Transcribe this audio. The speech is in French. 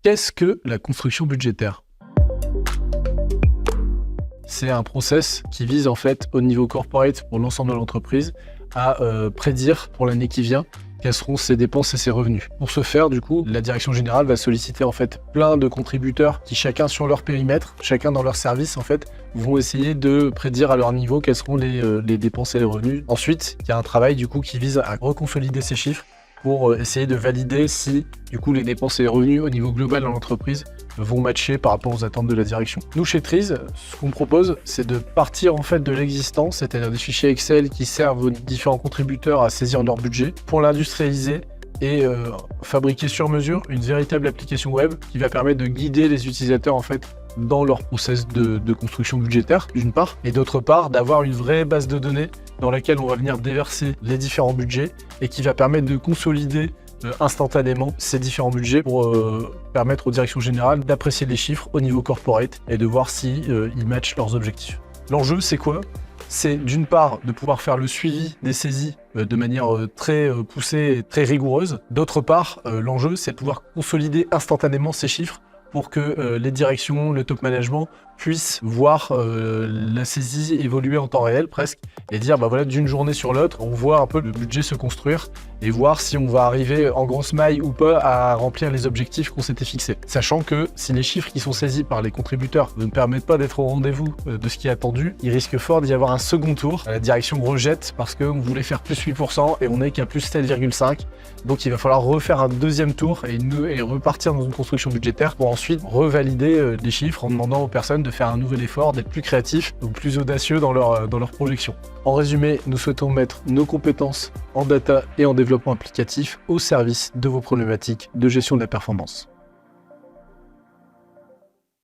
Qu'est-ce que la construction budgétaire? C'est un process qui vise en fait au niveau corporate pour l'ensemble de l'entreprise à prédire pour l'année qui vient quelles seront ses dépenses et ses revenus. Pour ce faire, du coup, la direction générale va solliciter en fait plein de contributeurs qui chacun sur leur périmètre, chacun dans leur service en fait, vont essayer de prédire à leur niveau quelles seront les dépenses et les revenus. Ensuite, il y a un travail du coup qui vise à reconsolider ces chiffres pour essayer de valider si du coup les dépenses et les revenus au niveau global dans l'entreprise vont matcher par rapport aux attentes de la direction. Nous chez Trees, ce qu'on propose, c'est de partir en fait de l'existant, c'est-à-dire des fichiers Excel qui servent aux différents contributeurs à saisir leur budget, pour l'industrialiser et fabriquer sur mesure une véritable application web qui va permettre de guider les utilisateurs en fait dans leur process de construction budgétaire d'une part, et d'autre part d'avoir une vraie base de données dans laquelle on va venir déverser les différents budgets et qui va permettre de consolider instantanément ces différents budgets pour permettre aux directions générales d'apprécier les chiffres au niveau corporate et de voir si ils matchent leurs objectifs. L'enjeu, c'est quoi? C'est d'une part de pouvoir faire le suivi des saisies de manière très poussée et très rigoureuse. D'autre part, l'enjeu, c'est de pouvoir consolider instantanément ces chiffres pour que les directions, le top management puissent voir la saisie évoluer en temps réel presque et dire bah voilà, d'une journée sur l'autre, on voit un peu le budget se construire et voir si on va arriver en grosse maille ou pas à remplir les objectifs qu'on s'était fixés. Sachant que si les chiffres qui sont saisis par les contributeurs ne permettent pas d'être au rendez-vous de ce qui est attendu, il risque fort d'y avoir un second tour. La direction rejette parce qu'on voulait faire plus 8% et on n'est qu'à plus 7,5%. Donc il va falloir refaire un deuxième tour et repartir dans une construction budgétaire pour ensuite revalider les chiffres en demandant aux personnes de faire un nouvel effort, d'être plus créatifs ou plus audacieux dans leur projection. En résumé, nous souhaitons mettre nos compétences en data et en développement applicatif au service de vos problématiques de gestion de la performance.